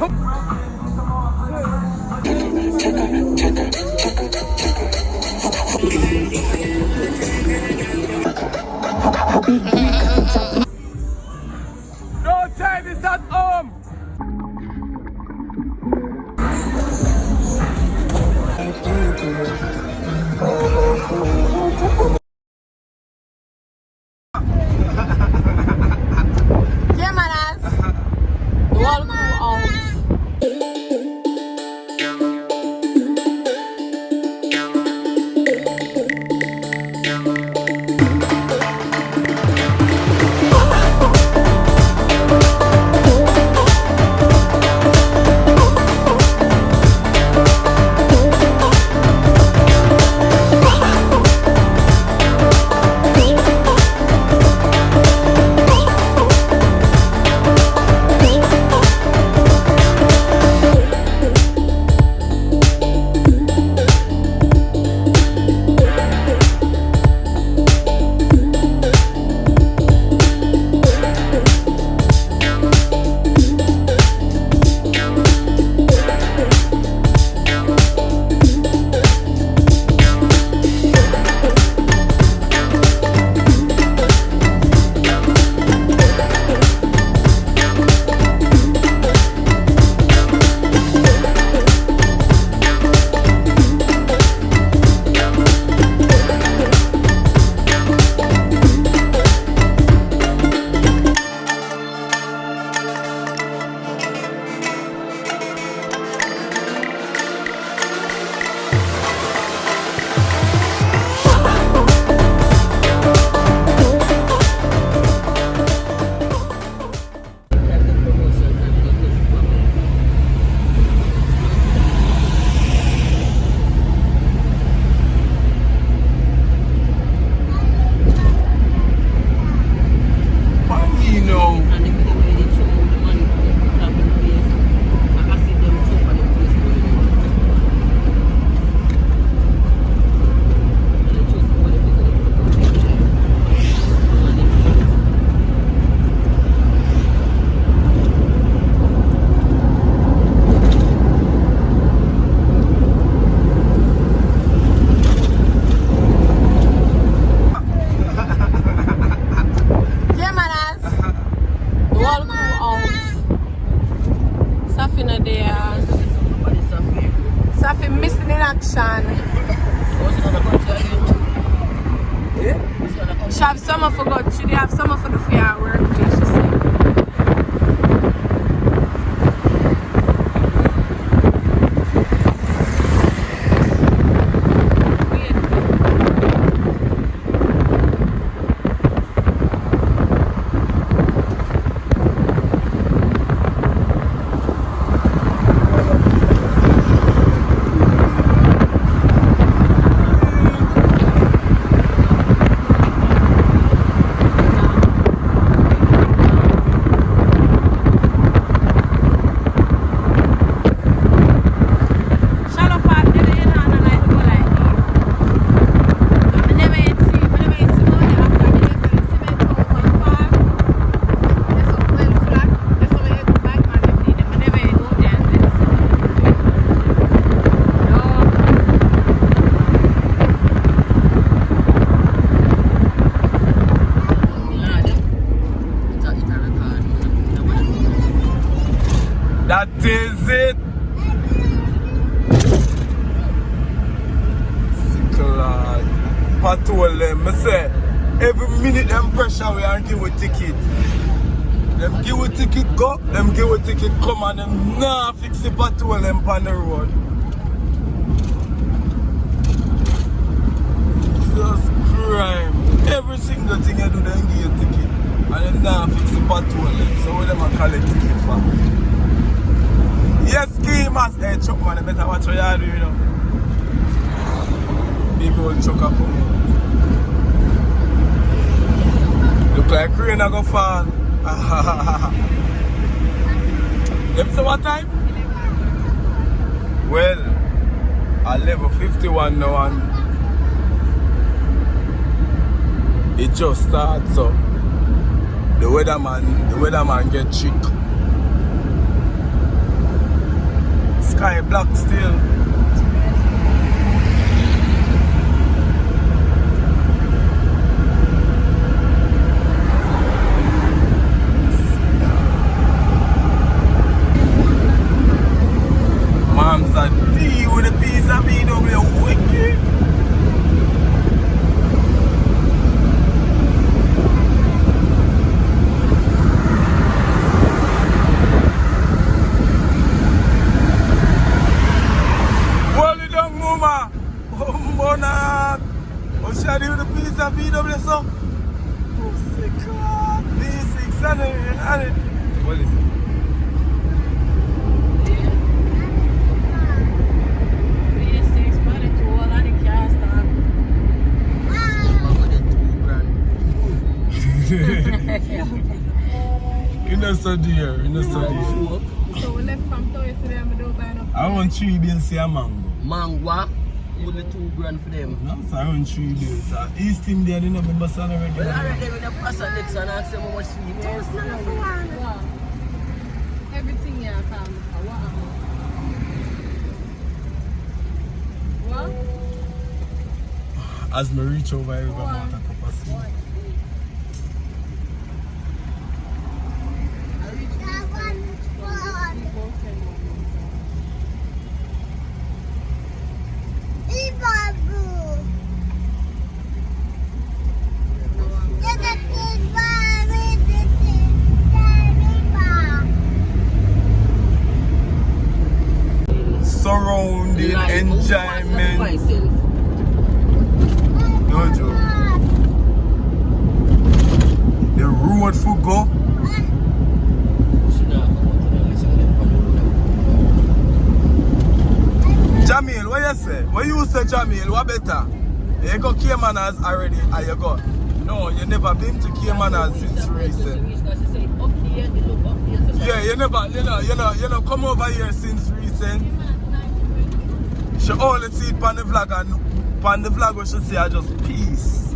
Don't try this at home. Yeah, manas. The whole crew out. She have summer for God. She have summer for the firework. She said. That is it. Lord. Patrol them. I say, every minute them pressure we and give a ticket. Them give a ticket go, them give a ticket come and them nah fix the patrol them on the road. Just crime. Every single thing you do them give a ticket. And them nah fix the patrol them. So what them a collect ticket for? Yes, schemers. Hey, Chuck, man, you better watch what you do, you know. Big old Chuck up. Look like rain a go fall. Them say what time? Well, 11:51 now and it just starts up. The weatherman get trick. Sky black still. Mom's a D with a piece of VW, wicked. Hold it down, Mama. Mona. What's she with a piece of VW, so? Oh, sick. D6, and it. What is it? You're so dear, you're so dear. So we left from Toy today and we don't buy no. I want 3 bills to a mango. Mango, only $2,000 for them. No, so I want 3 bills. East India, they never bust on already. Well, I reckon when you pass on next and ask them how much fee. Wow. Everything you have found. What? As me reach over here, I want a cup of tea. Surrounding enjoyment. No joke. The road for go. Jamil, what you say? What you say, Jamil? What better? You go Caymanas already, and you go. No, you never been to Caymanas since recent. Yeah, you never come over here since recent. She only see it on the vlog, and on the vlog we should say I just peace.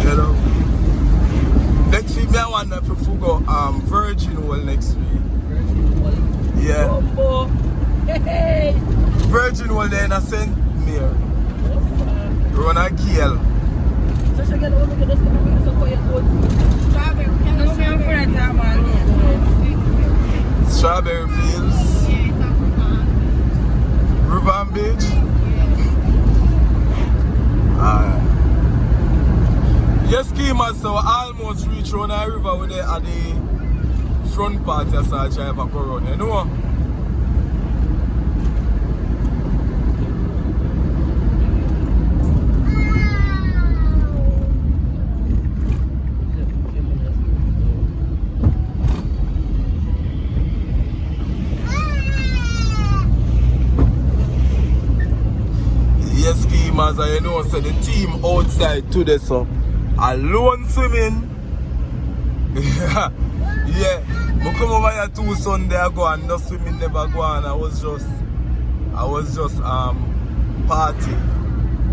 You know. Next week I want to go Virgin World next week. Yeah. Virgin World there in St. Mary. Rona Gale. Strawberry Fields. Ruban Beach. Yes, Kima, so almost reach Rona River with at the front part of our drive a Corona, you know? Yes, Kimas, you know, so the team outside today, so alone swimming. Yeah, I come over here 2 Sunday ago and no swimming never go on. I was just party.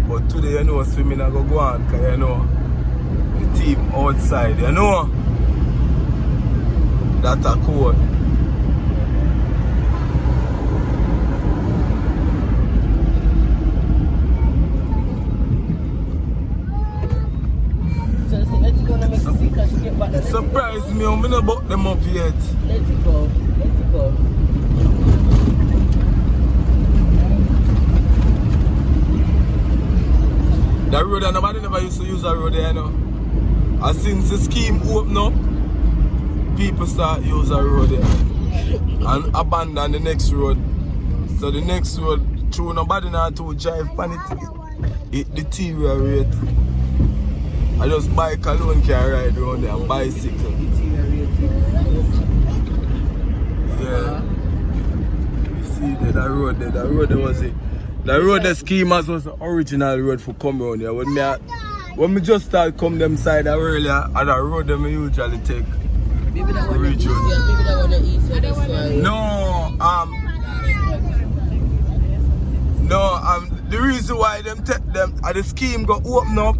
But today, you know, swimming I go on, cause you know, the team outside, you know, that's a code. It surprised me, I'm not book them up yet. Let it go. That road, nobody never used to use that road there, you know. And since the scheme opened up, people start use that road there and abandon the next road. So the next road, through nobody now to drive on it deteriorate. I just bike alone can ride around there and bicycle. Yeah. You see that road there, that road the schemas was the original road for come around here. When me just start come them side earlier, and the road them usually take. Maybe that one easier, maybe that one easier. The reason why them take them the scheme got open up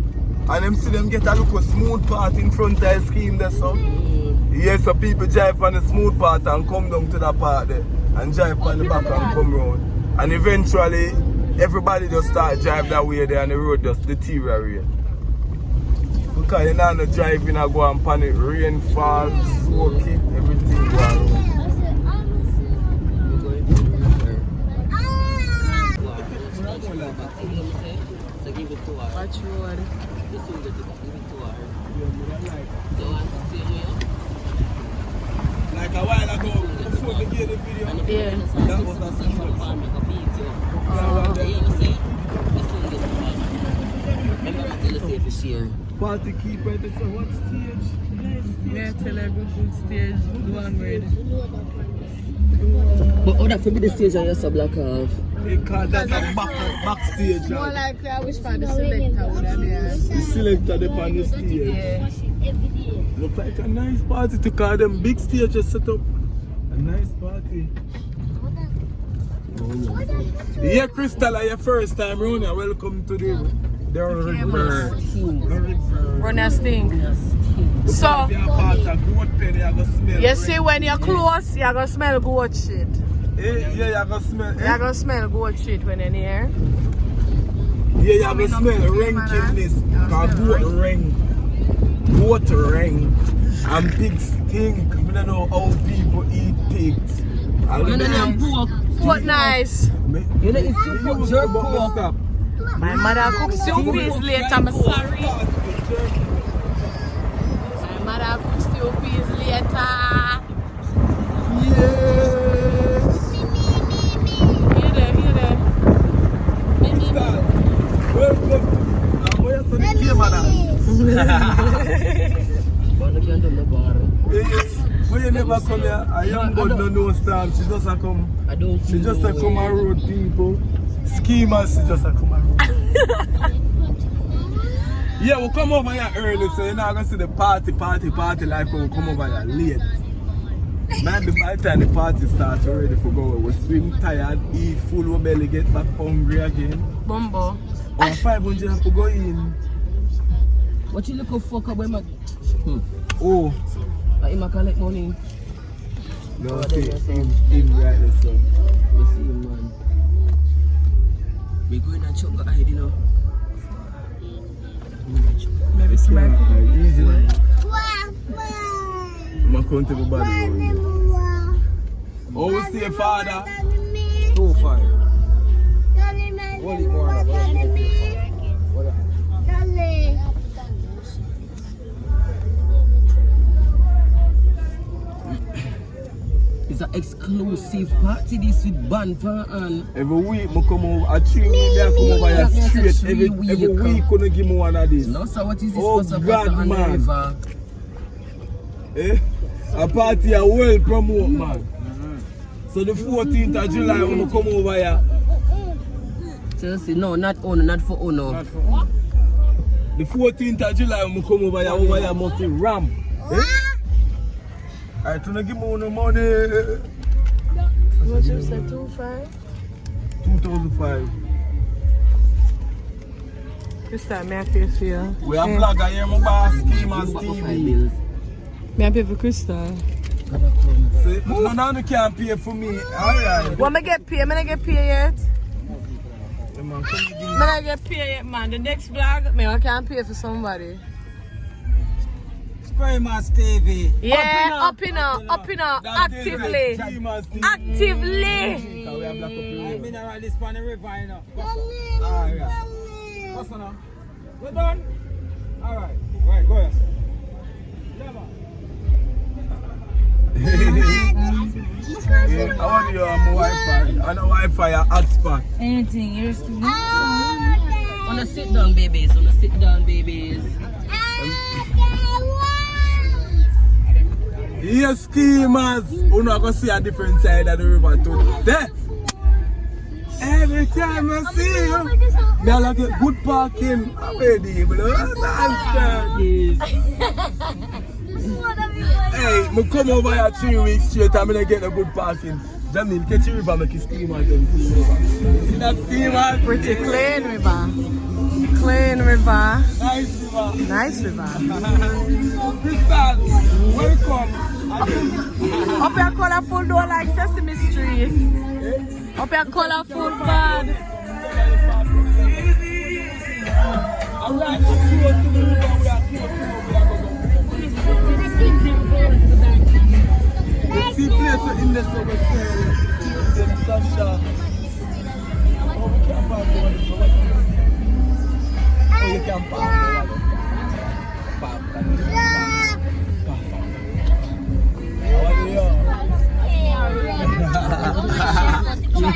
And them see them get a look of smooth part in front of the scheme there, so. Yes, so people drive on the smooth part and come down to the part there. And drive on the back and come round. And eventually, everybody just start drive that way there and the road just deteriorate. Because you know, the driving I go and panic, rain fall, soak it, everything go on. Watch road. Like a while ago, before we get the video, Yeah. that was a situation. Party keeper, they say, what stage? Yeah, tell her go good stage. Do one word. But how that for me the stage and you so black off? They call that a backstage. More likely I wish for the selector would have been. The selector they on the stage. Yeah. Look like a nice party to call them big stages set up. A nice party. Yeah, Crystal, your first time around here. Welcome to the river. Run a sting. So, you see when you're close, you're going to smell goat shit. Yeah, you're going to smell. You're going to smell goat shit when you're near. Yeah, you're going to smell rankiness. Goat ring. Goat ring. And pigs stink. I don't know how people eat pigs. What nice. You know, if you put jerk pork. My mother cooks stew peas later, I'm sorry. My mother cooks stew peas later. Yes. Here there. Welcome. Where you the camera? Yes. When you never come here, a young bird no know storm. She just a come. She just a come and road people. Schemers, she just a come and road. Yeah, we'll come over here early, so you're not gonna see the party like when we come over here late. Man, by the time the party starts, we're ready for go. We swim tired, eat full, we belly get back hungry again. Bumbo. Or 500 have to go in. What you look for when my Oh. I collect money. No, see him right there, so. We see him, man. We going and chop the head, you know. Maybe smile. Easy. I'm going to the body. Oh, we see a father. 2-5. Hold it more. It's an exclusive party this with Banpa and every week I come over, I 3 weeks I come over here straight. Every week gonna give me one of these. no, so what is this Oh supposed to God, on the man. river? A party I well promote, man. So the 14th of July when I come over here. Chelsea, no, not Ono, not for Ono. Not for what? The 14th of July when I come over here must be ram. I trying to give me no money. What you said, 2-5? 2005. This time, may I pay for you? We have vlogger here, my boss, Schemers TV. May I pay for Crystal? See, no, you can't pay for me. Alright. When I get paid, I get paid yet? Yeah, man, come give me. When I get paid yet, man. The next vlog, I can't pay for somebody. Famous TV. Yeah, up in actively. Actively. I'm in around this pan river, you know. Alright. What's now? We're done? Alright. Right, go ahead. Yeah, I want you on my Wi-Fi. On the Wi-Fi, a hotspot. Anything, you're still Wanna sit down, babies. Wanna sit down, babies. Yes, Schemers. You're not going to see a different side of the river too. There. Every time I see you, me like a good parking. I'm ready, but hey, me come over here 3 weeks straight. I'm gonna get a good parking. Jamil, catch you river, make you Schemers. See that Schemers? pretty clean, river. Clean river. Nice river. Nice river. Crystal, welcome. Up your colorful door like Sesame Street. Up your colorful bad. I'm like to close to the river. We are close to see place in the summer. Sasha. Oh, we can't park the one. Oh, you can't park the one. How are you? We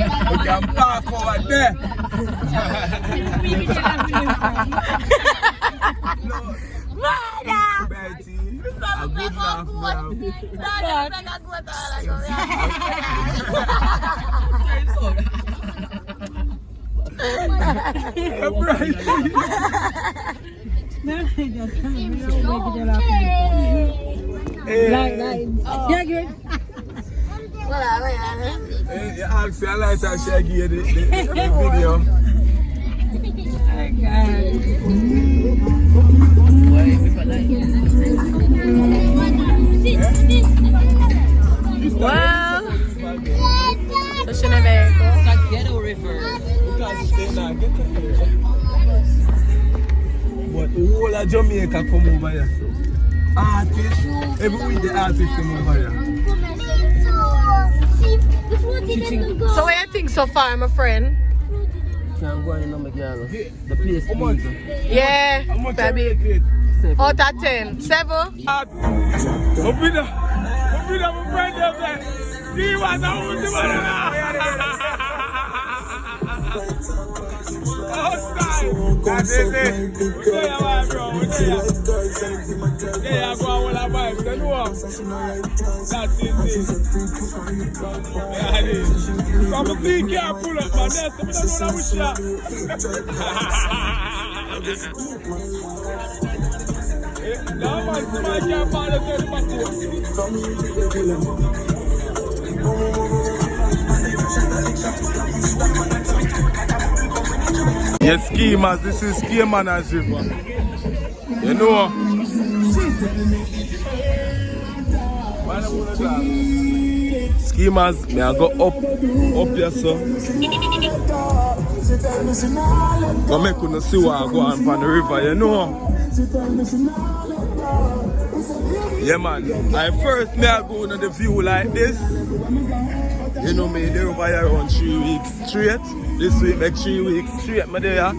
can park over there. Betty, a good laugh now. Yeah, good. You ask me, I like to share the video. Well, so shouldn't they go? It's a ghetto river. Because they not get it. But the whole of Jamaica come over here. So. Artists, every week the artists come over here. So what you think so far, my friend? Can't go in no McDonald's. The place is legal. Yeah, How much I baby. make it? Out of 10. 7? Open up, my friend up there. He was a who's outside. That's it. Say your wife, bro. Yeah, I go on with our wife. Then what? That's it. Yeah, it is. Come and see, can't pull up, man. That's the middle of the shot. No, man, somebody can't find us in the back. Yes, schemers, this is Schemers River. You know. Schemers, may I go up here, sir. But me couldn't see what I go on the river, you know. Yeah, man. I first may I go on the view like this. You know me, they're over here around 3 weeks straight. This week make 3 weeks straight, me there.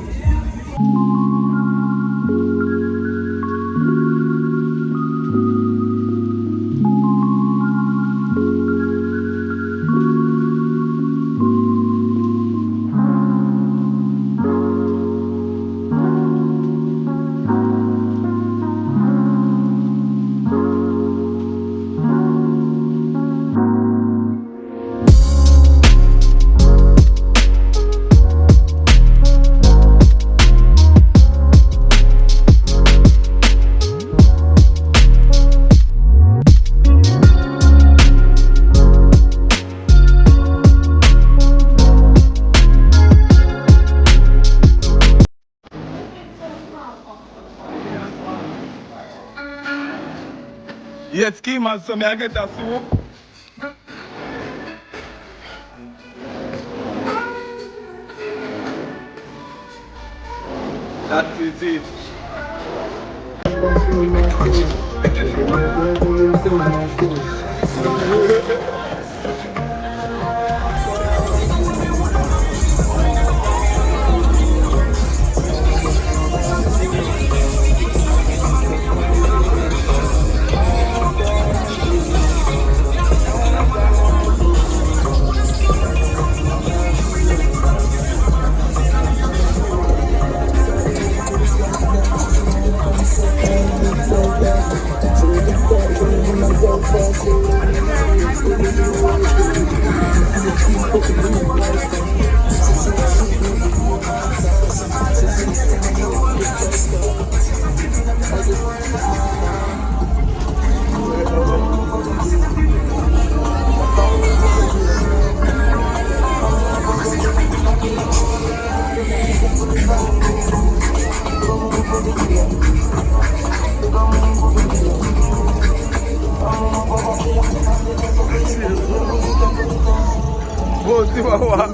Yes, schemers, so may I get a soup? That is it. We'll be right back. about him or what?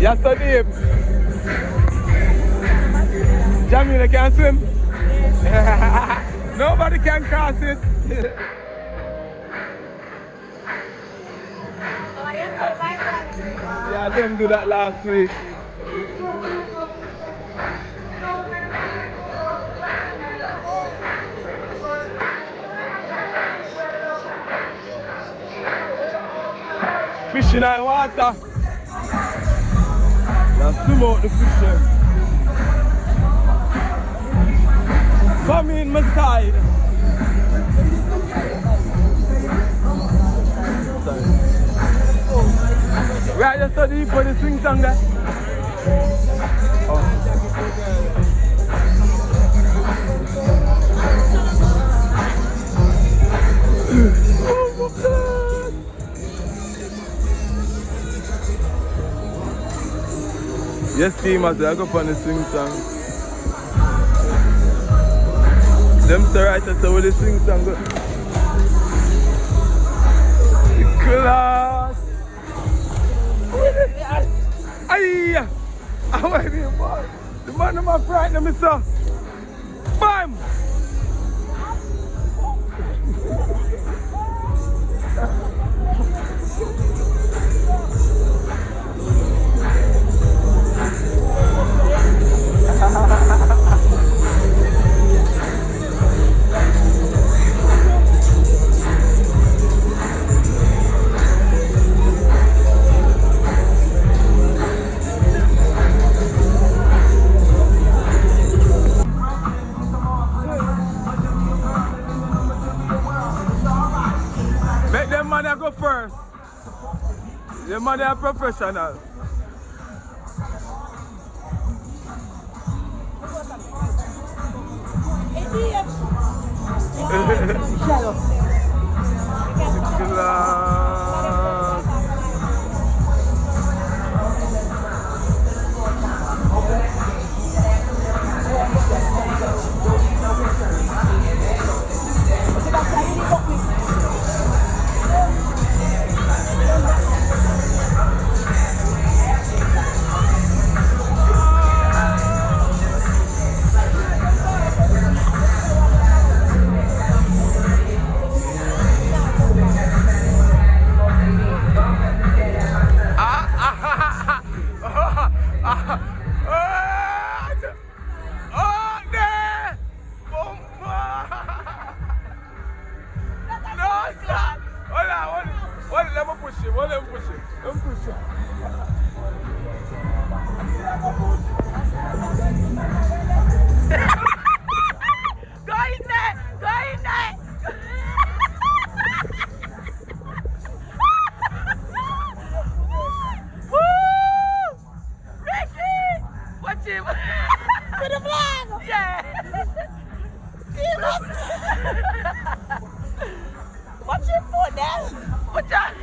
Yes, sir, Dave. Jamila can swim? Nobody can cross it. Yeah, them do that last week. Fishing in water. Now swim out the fishing. Come in my side. We are just studying for the swing song there. Yes, team, as I go up on the swing song. Them so right at where the swing song go. Class! Aye! I want to be a boy. The man of my frightened me, sir. Bam! Make them money go first. The money are professional. What's your foot there? What's that?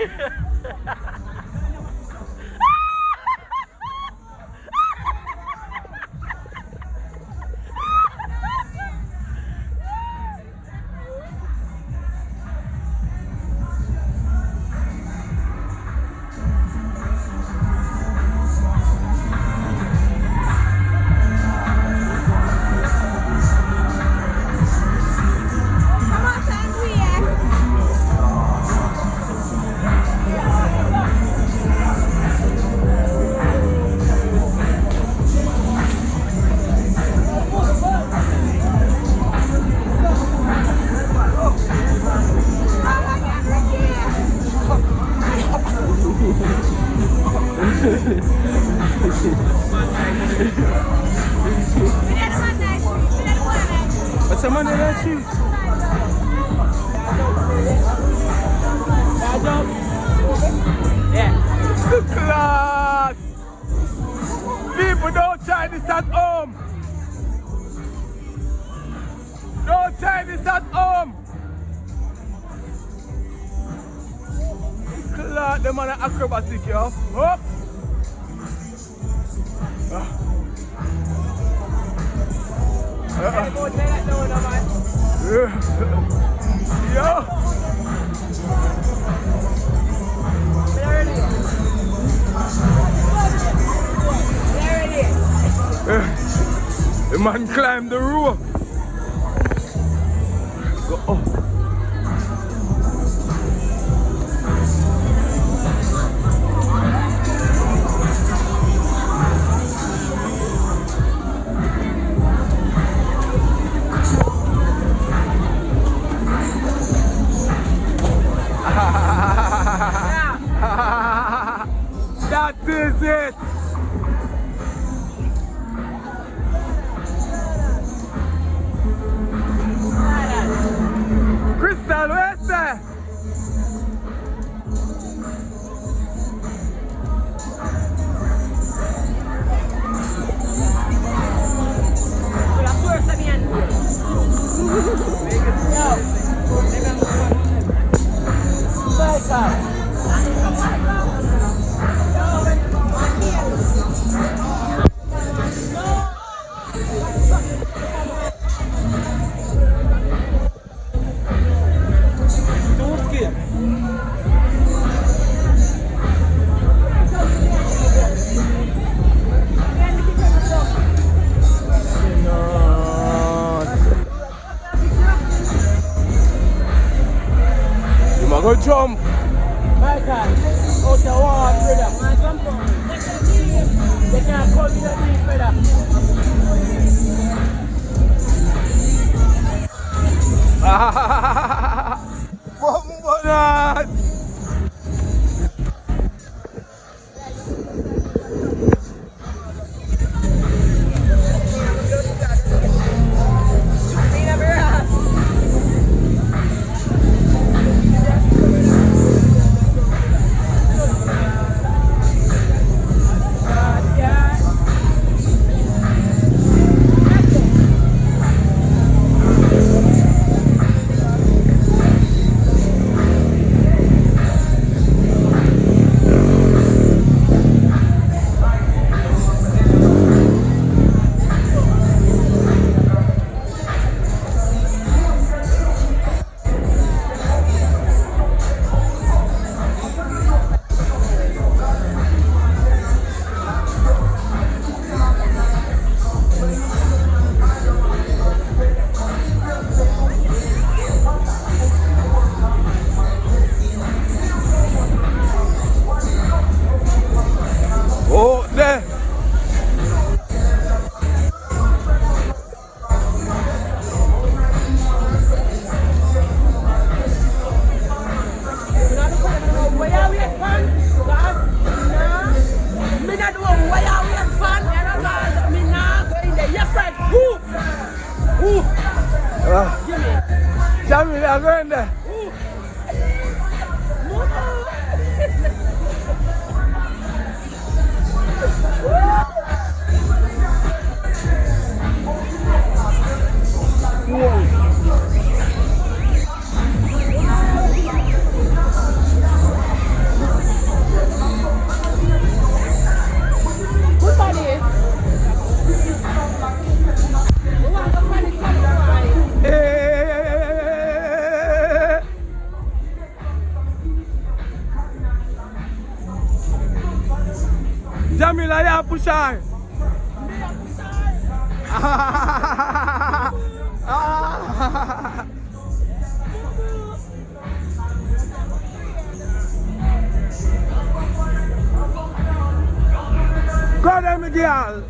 Lord, them on acrobatic, yo. Up. Yo. The man climbed the rope. Go up. That is it. Crystal, where's that? Go jump. My God, out the wall, brother. Man, jump on. They can't call me the deep, brother. Bombonat. Oh, there. Jamie, I'm going there. Jamila, ya pushar. Go there, Miguel.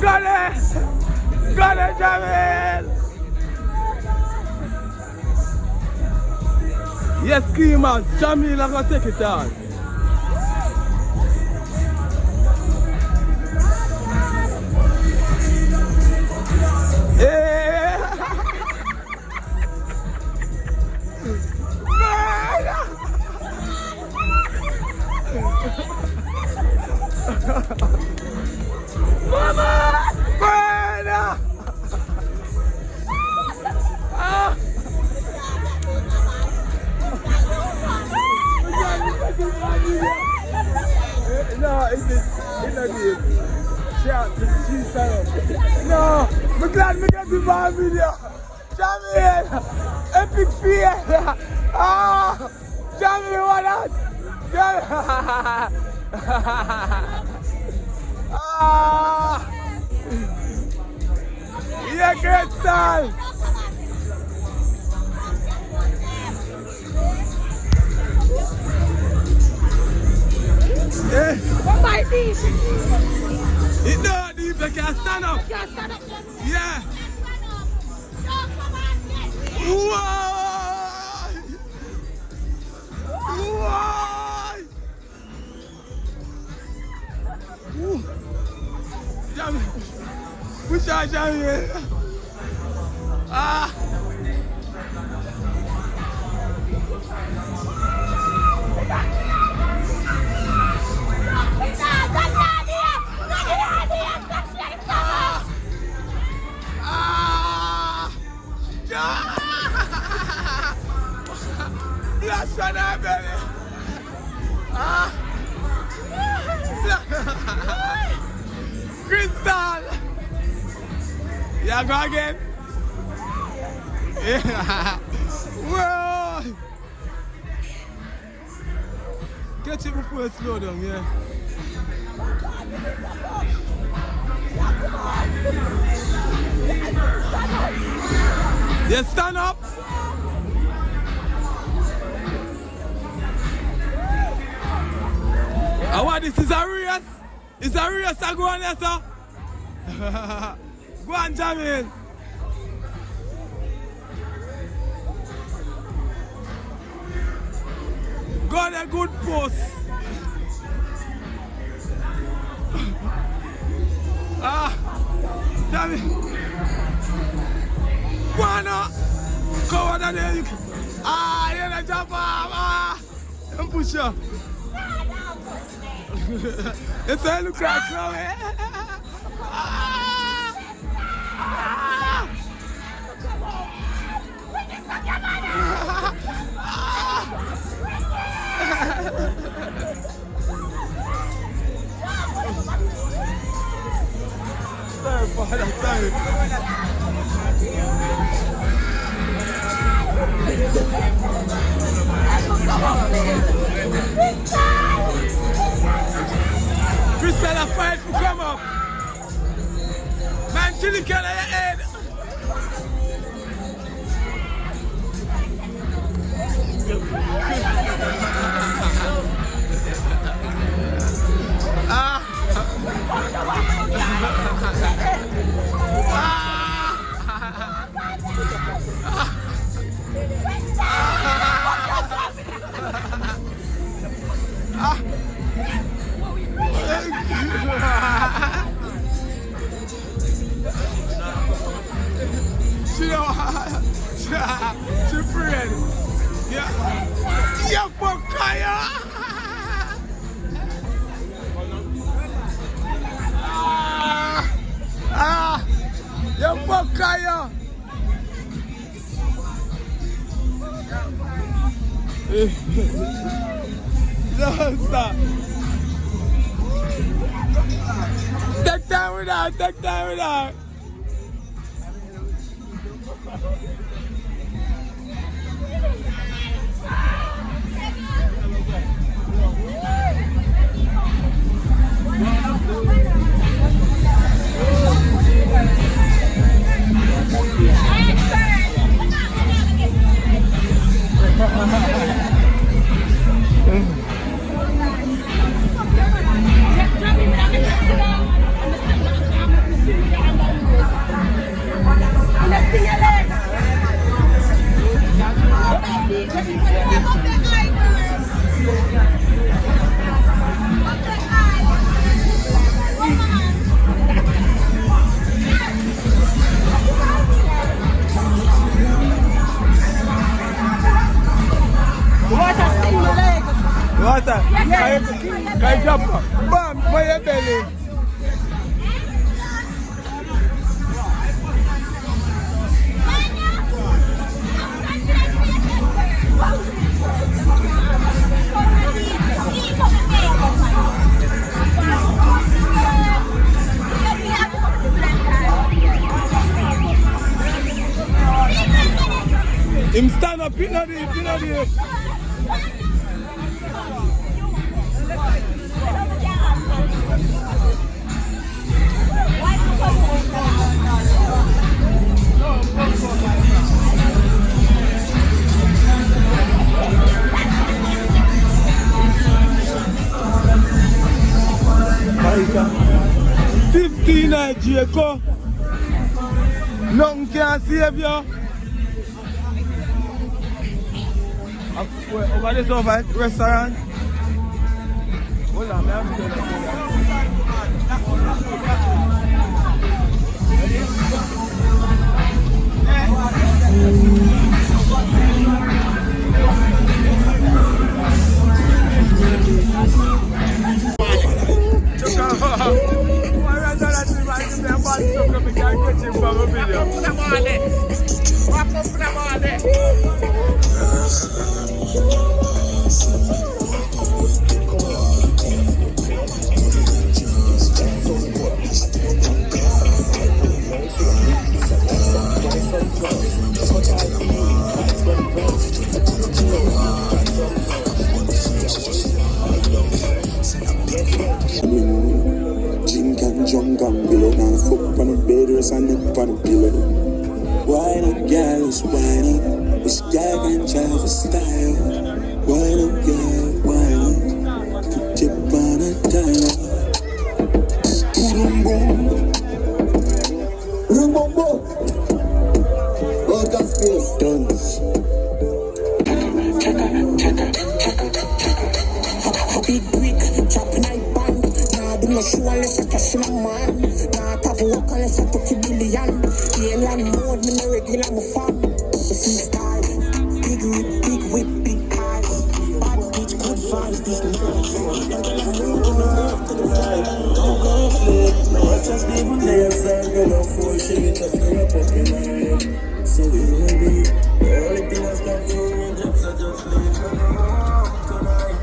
Go there. Go there, Jamil. Yes, Screamers, Jamila gonna take it on. Mama! Brenda! a video. Jamil, epic fear. Ah, Jamil, what that? Ah, yeah, great style. What my deep? It's not deep, I can't stand up. Just stand up. Yeah. Why? Why? Jamil, push out, Jamil. Ah. Last one, baby. Ah. Crystal. Yeah, go again. Yeah. Whoa. Catch it before it slow down, yeah. Yeah, stand up. What, this is a race? It's a race to go on there, sir. Go on, Jamil. Go on a good post. Ah, Jamil. Go on now. Come on there. Ah, you're the jump off. Ah, and push up. It's a look like Chloe. Sorry, father, sorry. Crystal, I fight to come up. Man, chili can your head. Ah. She prayed. Yeah. Yeah, for Kaya. Yeah, for Kaya. No, stop. Take time with that, take time with that. Water, can you jump up? Bam, for your belly. Him stand up in the Jacob. Nothing can save you. Over this over restaurant. Hold on, man. Drink and drunk and pillow, now fuck on the bed, rest and neck on the pillow. Wine up, girl, it's wine up. This guy can drive a style. Wine up, girl, wine up. Put your on a dial. Boom, boom. Boom, boom, boom. Welcome, Space Dance. Big brick, chopping I band. Nah, do not show unless I cash in a man. Nah, have work unless I took a billion. Alien mode, me no regular, my fam. The sea style, big whip, big cars. Bad bitch, good vibes, these niggas. I'm gonna move on the left to the right. Don't go flip, I just leave my nails and get off for shit. Just get up in my head. So we will be. The only thing I stop doing is just leave me alone tonight.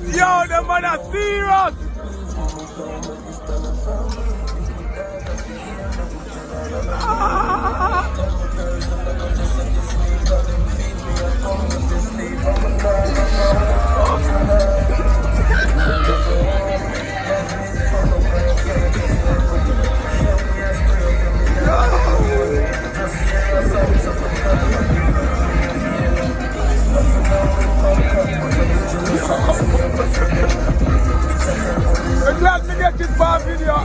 Yo, the man are serious. I'm glad to get this bad video.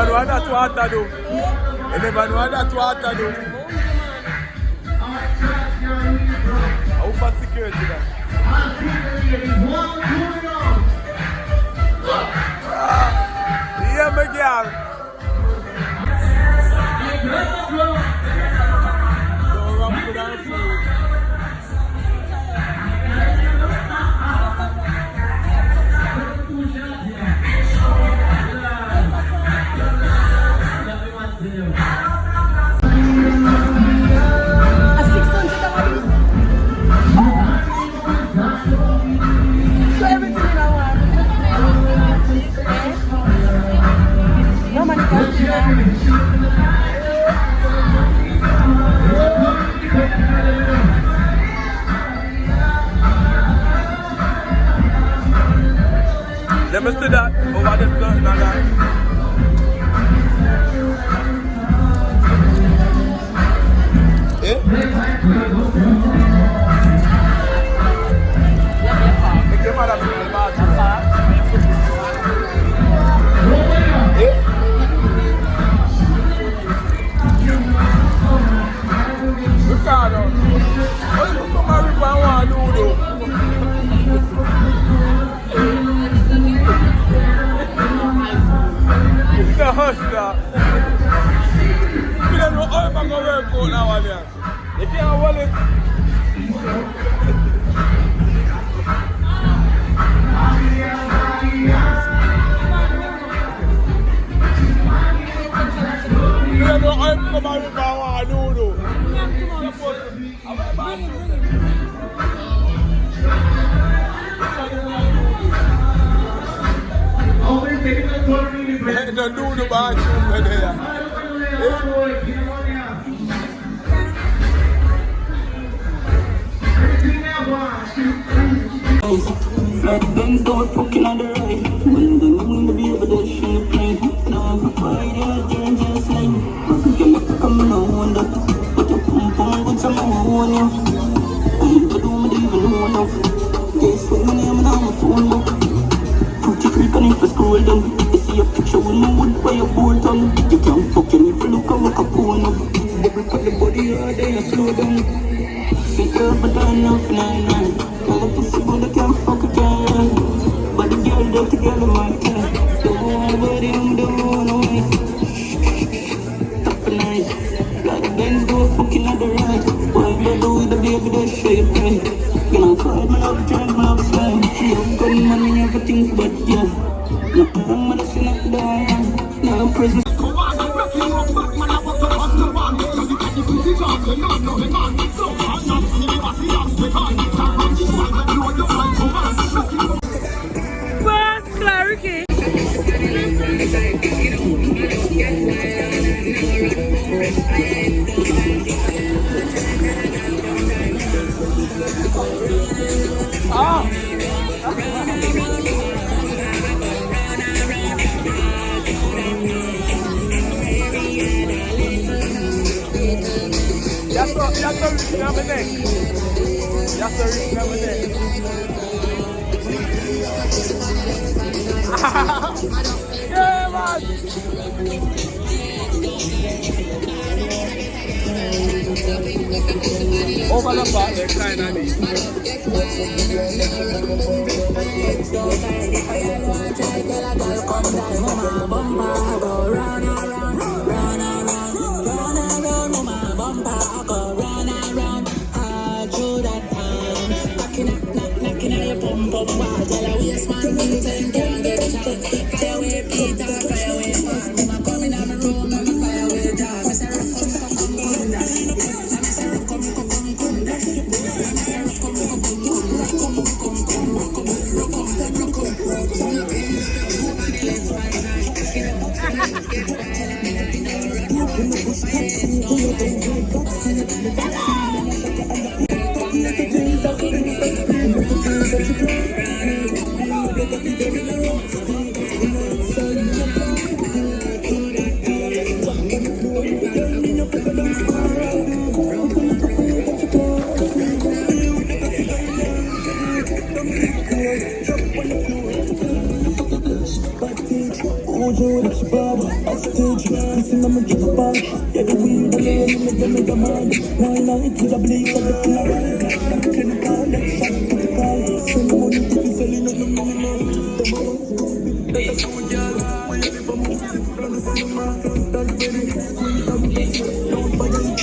know what that water do. You never know what that water do. How for security that? Yeah, my girl. Don't run to that food. So everything in our one. No money can steal that. Let me see that over the front and that. Eh? Make your mother feel bad. Eh? Ricardo, what you come and rip and want to do though? The hush that. You don't know how I'm going to work out now, man. You can't hold it. You don't know how I'm going to work out now, though. Don't do the bathroom there. Flat Benz door fucking on the right. When the moon the be able to show the plane. Now I'm Friday, I can't just like. Get me come no wonder. But you pum pum with some on you. I'm to do me even know enough. Guess what my name and I'm a phone book. Pretty freak and if I scroll down. You see a picture with no wood by your board on. You can't fuck you if you look at what I phone up. Bubble cut the body hard then you slow down. Fit up but I'm not flying. Girl, if you see what I can't fuck again. But the girl don't together my car. Don't want nobody, don't want no wife. Top of night. Fly the Benz door fucking at the right. What you do with the baby, don't show your pride. You know, fight, man, I'll drive, man, I'll slide. You have gun money, everything, but yeah. Nothing wrong, man, I see nothing down. No prison. Where's Clarky? That's the reason I'm in neck. That's the reason I'm in neck. Yeah, man. Over the back, they're kind of neat. Hold you with your body, age. Listen, I'ma get a bag. Yeah, the weed, the lane, make them mad. One night with a bleak of the flower. That clinical, that shot critical. Send the money to be selling at the minimal. That's how we get. We live a movie, run the cinema. That's very cool. Don't buy any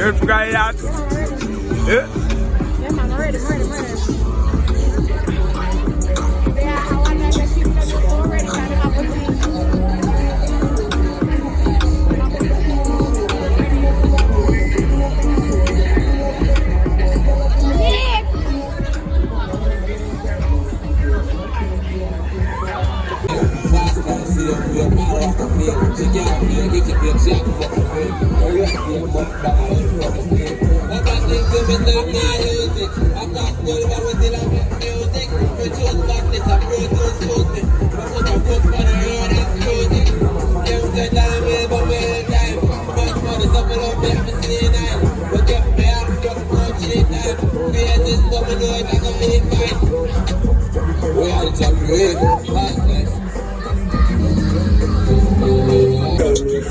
You forgot that? Yeah? Yeah, man, I'm ready. Yeah, I want to let you know already got an opportunity.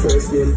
First name,